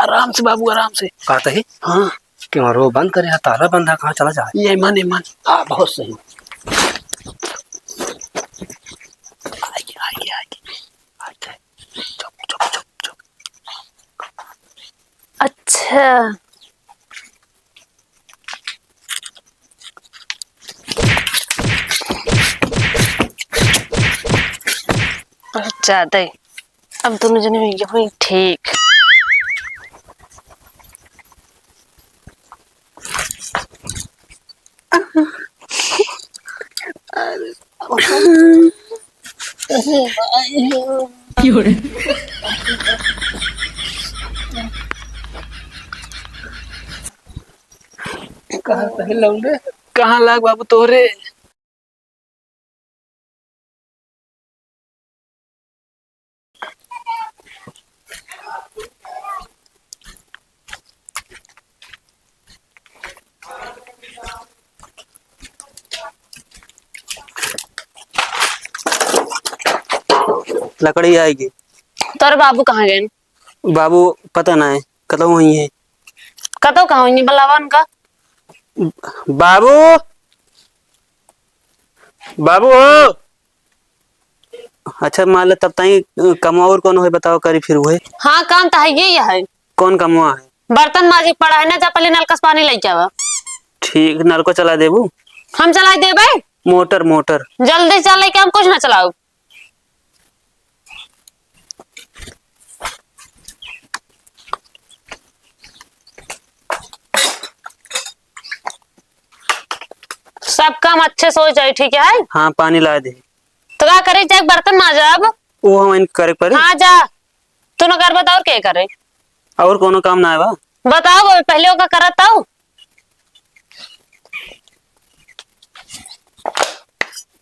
आराम से बाबू आराम से। कहते ही हाँ क्यों रो बंद करे ताला बंद है कहाँ चला जाए। ये मन हाँ बहुत सही। आएगी आएगी आएगी। अच्छा चुप चुप चुप चुप। अच्छा ज्यादा ही अब दोनों जने यही ठीक। कहाँ सही लौंडे कहाँ लाग बाबू तोरे। लकड़ी आएगी। तोर बाबू कहाँ गए? बाबू पता ना है कतौ वही है। कतो कहाँ होंगे बलावन का? बाबू बाबू हो। अच्छा मान लो तब ताई कमा और कौन है बताओ करी फिर वो है। हाँ काम तो है ये है। कौन कमवा है? बर्तन माजी पड़ा है ना जा पहले नल का पानी ले जावा। ठीक नल को चला देबू। हम चला दे भाई। मोटर मोटर जल्दी चल के हम कुछ ना चलाओ। सब काम अच्छे से हो जाए ठीक है। हाँ पानी ला दे। तो क्या करे जाए बर्तन माजा अब। वो हम करे पड़े। हाँ जा तू न कर बताओ क्या करे। और कोनो काम ना है बा बताओ पहले ओका करत आओ।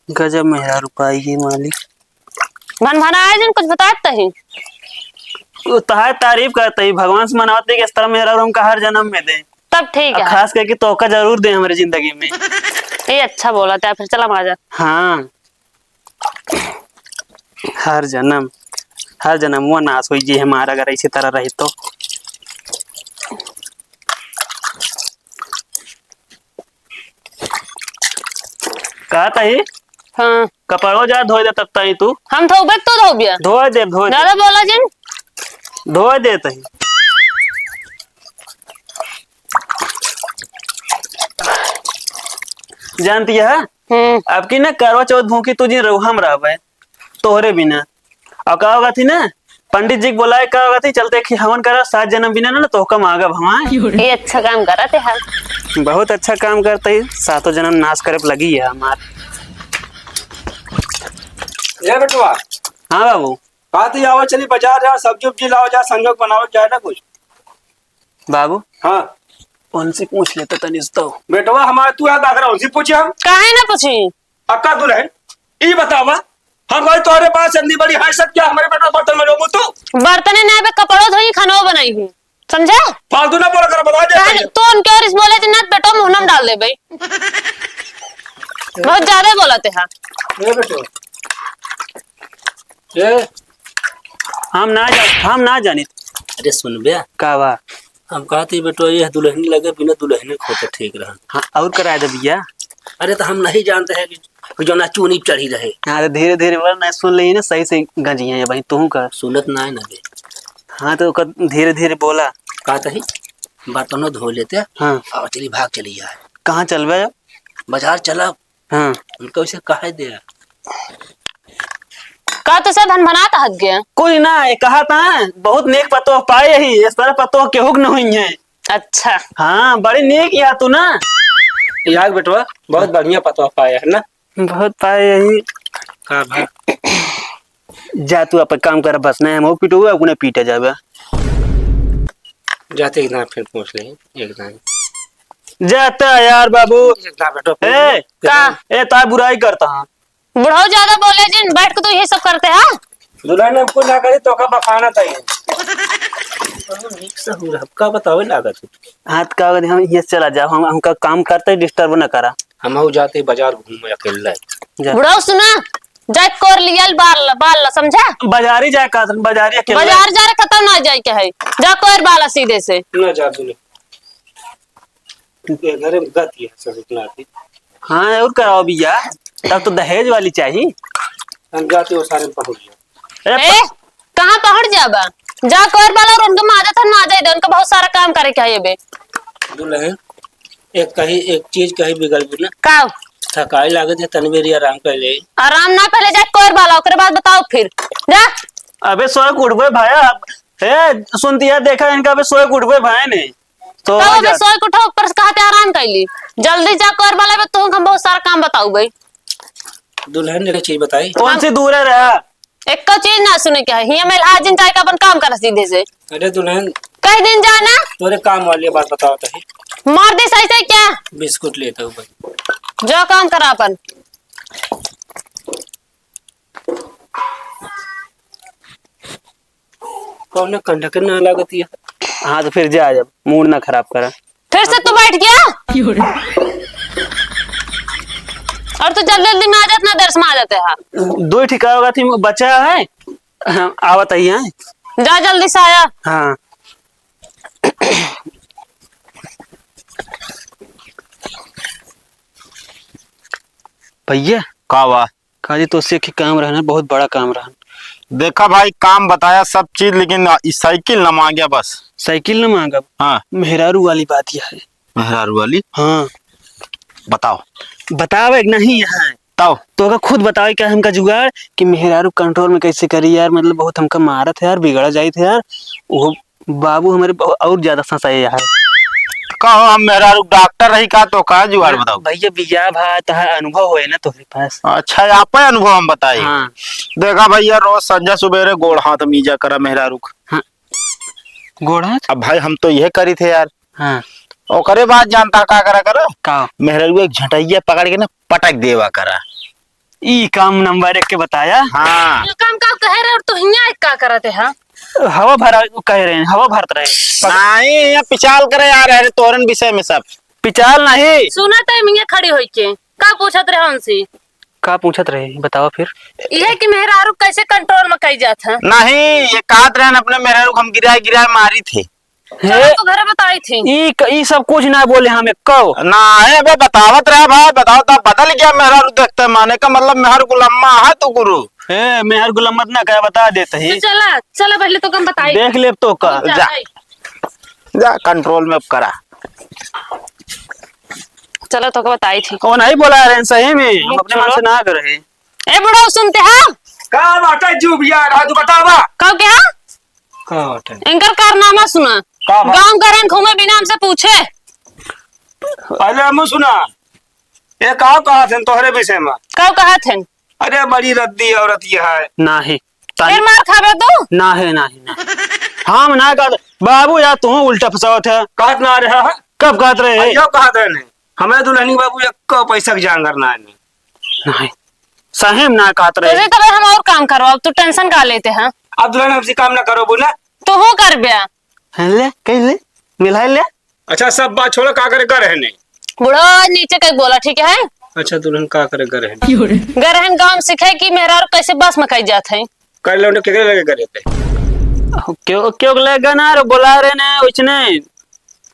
गजब मेहरा रुपाई की मालिक। भन भना आए जिन कुछ बताते ही। वो तार तारीफ करते ही भगवान से मनाते कि इस तरह मेहरा हमका हर जन्म में दे। तब ठीक है। खास करके तोका जरूर दे हमारी जिंदगी में। ये अच्छा बोला था फिर चला माजा। हाँ हर जन्म वो नाश हुई जी हमारा अगर इसी तरह रही तो। कहा था ही हाँ कपड़ो जा धोए दे तब ताई तू। हम धोबे तो धोबिया। धोए दे ज्यादा बोला जिन। धोए दे तही। जानती है अब की ना करवा चौथ भूखी तुझे हम रह तोहरे बिना और का होगा थी ना पंडित जी बोला का होगा थी चलते कि हवन करा 7 जन्म बिना ना तो कम आगा भगवान। ये अच्छा काम करा थे हाल। बहुत अच्छा काम करते ही 7 जन्म नाश करे लगी है हमार। ये बेटवा हाँ बाबू कहा थी आओ चली बाजार जा सब्जी उब्जी लाओ जा संजोग बनाओ जाए ना कुछ। बाबू हाँ उनसे पूछ लेते तनिस तो। बेटवा हमारे तू याद आकर उनसे पूछे हम काहे ना पूछी। अक्का दुल्हन ये बतावा हम भाई तुम्हारे पास चंदी बड़ी है सब क्या हमारे बेटा बर्तन में लोगो तू बर्तने नहीं बे कपड़ों धोई खानो बनाई हूँ समझा। फालतू ना बोला कर बता दे तो उनके और इस बोले थे ना बेटो मुंह डाल दे भाई। बहुत ज्यादा बोला थे हाँ। ये बेटो ये हम ना जाने। अरे सुन बे का बा हम कहते बेटो ये दुल्हन लगे बिना दुल्हन खोते ठीक रहा। हाँ और करा दे भैया। अरे तो हम नहीं जानते हैं कि जो ना चूनी चढ़ी रहे। हाँ तो धीरे धीरे बोल सुन ली ना सही से गंजी है भाई तू का सुनत ना है ना बे। हाँ तो धीरे धीरे बोला। कहते ही बर्तनों धो लेते हाँ और चली भाग चली जाए। कहाँ चल बे बाजार चला हाँ उनको इसे कहे दे का तो सब धन बनाता हद गया। कोई ना ये कहा था बहुत नेक पतो पाए ही इस तरह पतो के हुक न हुई है। अच्छा हाँ बड़ी नेक या तू ना यार बेटवा बहुत बढ़िया पता पाया है ना। बहुत पाए यही का भाग जा तू अपन काम कर बस नहीं हम पीटूगा उन्हें पीटे जावे। जाते एक दान फिर पूछ ले एक दान जाता यार बाबू एक दान बेटो ए का ए ता बुराई करता हाँ बुढ़ाओ ज्यादा बोले जिन बैठ के तो ये सब करते हैं। दुल्हन ने हमको ना करे तो का बखाना था ये एक सा हो रहा का बताओ लागत हाथ का हम ये चला जाओ हम का काम करते डिस्टर्ब न करा। हम जाते बाजार घूम अकेला जा बुढ़ाओ सुना जाए कर लियल बाल बाल समझा। बाजारी जाए का बाजारी अकेले बाजार जा रहे खत्म ना जाए के है, जा कर बाला सीधे से। ना जा दुल्हन घर में गति है सब इतना आदमी। हाँ और कराओ भैया, तब तो दहेज वाली चाहिए। हम जाते हो सारे पहुंच गए। ए कहाँ पहुंच जाबा, जा कर बाला और उनका माजा था ना जाए, उनका बहुत सारा काम करे के है बे। दुल्हन एक चीज कहीं बिगड़ गई ना, का थकाई लागत है तनवेरी आराम कर ले। आराम ना, पहले जा कर बाला ओकरे बाद बताओ फिर जा। अबे सोए उठबे भाया, ए सुनती है देखा इनका अबे सोए उठबे भाई ने तो तब अबे सोए उठो ऊपर से कहते आराम कैली, जल्दी जा कर बाला बे, तो हम बहुत सारा काम बताऊ भाई। दुल्हन ने एक चीज बताई। कौन सी दूर है रहा? एक को चीज ना सुने क्या है, मैं आज दिन जाए का अपन काम कर सीधे से। अरे दुल्हन कई दिन जाना तोरे काम वाली बात बताओ तो है। मार दे सही से क्या, बिस्कुट लेता हूँ भाई। जो काम करा अपन। कौन ना कंडक्टर ना लागत है। हाँ तो फिर जा, जब मूड ना खराब करा। फिर से तू बैठ गया और तू जल्दी जल्दी में आ जात ना, दर्श में आ जाते हैं। दो ठिका होगा थी बचा है। हाँ, आवत आई है। जा जल्दी से आया। हाँ भैया का हुआ? काजी तो उससे की काम रहना बहुत बड़ा काम रहा। देखा भाई काम बताया सब चीज, लेकिन साइकिल न मांग गया बस। साइकिल न मांगा? हाँ मेहरारू वाली बात यह है। मेहरारू वाली? हाँ बताओ बताओ एक नहीं यहाँ ताओ तो अगर खुद बताओ क्या हमका जुगाड़ कि मेहरारू कंट्रोल में कैसे करी यार, मतलब बहुत हमका मारत है यार, बिगड़ा जाए थे यार। वो बाबू हमारे और ज्यादा फंसाए यार। कहो हम मेहरारू डॉक्टर रही का तो का जुगाड़ बताओ। भैया बिया भा तो अनुभव हो ना तुम्हारे पास। अच्छा आप अनुभव हम बताइए। हाँ देखा भैया रोज संजय सुबेरे गोड़ हाथ मीजा करा मेहरारू का। हाँ गोड़ हाथ। अब भाई हम तो यह करी थे यार। हाँ ओकरे बाद जानता का करा करा का मेहरारू एक झटैया पकड़ के ना पटक देवा करा। ई काम नंबर 1 के बताया। हाँ ये काम का कह रहे और तू हिया का करते हैं। हवा भरा कह रहे हैं, हवा भरत रहे हैं। नहीं ये पिचाल करे आ रहे तोरन विषय में सब। पिचाल नहीं सुना तो मिया खड़ी होई के का पूछत रहे हमसे। का पूछत रहे बताओ फिर। यह कि मेहरारू कैसे कंट्रोल में कई जात है। नहीं ये कहत रहे अपने मेहरारू को हम गिराए मारी थे। चलो तो घर बताई थी। ई सब कुछ ना बोले हमें कहो ना है बे बतावत रहे भाई, बताओ तब बदल गया मेहरारू देखते माने का मतलब मेहर गुलामा है तो गुरु। ए मेहर गुलाम मत ना कह बता देते ही। तो चला चला पहले तो कम बताई देख ले तो का जा जा कंट्रोल में अब करा। चलो तो बताई थी। कौन नहीं बोला रहे सही में, हम अपने मन से ना कर रहे। ए बड़ो सुनते हैं का बात है जू भैया रहा तू बतावा। कहो क्या का बात है इनकर कारनामा सुना, का बात? गांव घर घूमे बिना हमसे पूछे। पहले हम सुना ये कहा थे तोहरे विषय में। कहो कहा थे अरे बड़ी रद्दी औरत ये है। ना है फिर मार खावे तू। ना है ना है ना हम ना कर बाबू यार तू उल्टा फसावत है। कहत ना रहा है कब कहत रहे यो कहा थे ने हमें दुल्हनी बाबू एक पैसा की जान करना है। नहीं साहेब ना कहत रहे। तुझे तब हम और काम करवाओ, तू टेंशन का लेते हैं। अब दुल्हन हमसे काम ना करो बोला। तो हो कर बिया ले कह ले मिला ले। अच्छा सब बात छोड़ो का करे कर है बुढ़ो नीचे कहीं बोला ठीक है। अच्छा दुल्हन का करे कर है गरहन गांव सीखे कि मेहरारू कैसे बस में कई जात है। कर लो केकरे लगे करे थे। क्यों क्यों लेगा ना रे बोला रहे ने उसने।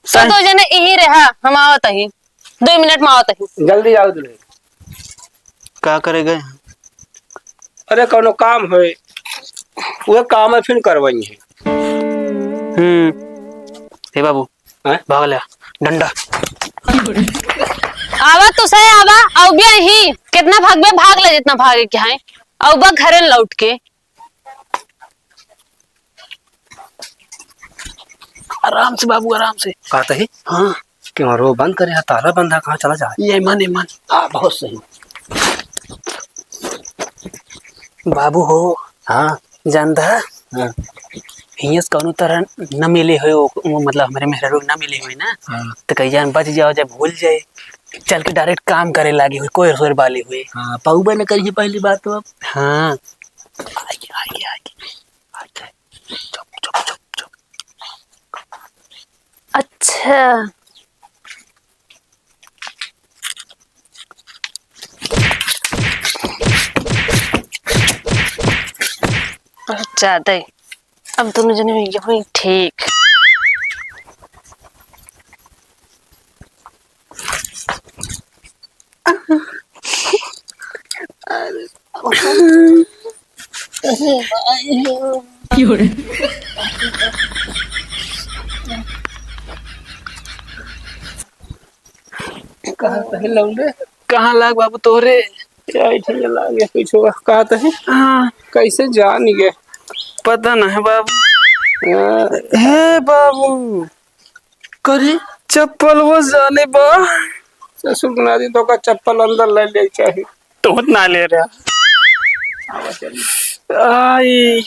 तो जने यही रहा, हम आवत ही 2 मिनट में आवत ही। जल्दी आओ दुल्हन। क्या करेगा? अरे कोनो काम है वो काम है फिर करवाई है। हे बाबू हैं? भाग ले डंडा। आवा तो सही आवा औ भी ही कितना भागबे भाग ले जितना भागे के है औ बा घरे लौट के। आराम से बाबू आराम से। कहते ही हाँ क्यों रो बंद करे ताला बंदा कहाँ चला जाए। ये मन हाँ बहुत सही। बाबू हो हाँ जानता हाँ हियस कौनो तरह न मिले हो मतलब हमारे मेहरारू न मिले हुए ना हाँ तो कहीं बात जाओ जब भूल जाए चल के डायरेक्ट काम करे लागे हुए कोई रसोई वाले हुए। हाँ पाऊबा ने करी पहली बात तो अब। हाँ आगे चुप चुप चुप चुप। अच्छा ज्यादा ही। अब दोनों जने में यही ठीक। कहाँ लाग बाबू तोहरे? लागे कुछ हुआ कहते हैं हाँ, कैसे जान गए। पता नहीं बाबू। हे बाबू, करे चप्पल वो जाने बा। ससुर बना दी तो का चप्पल अंदर ले ले चाहिए। तो ना ले रहा। आई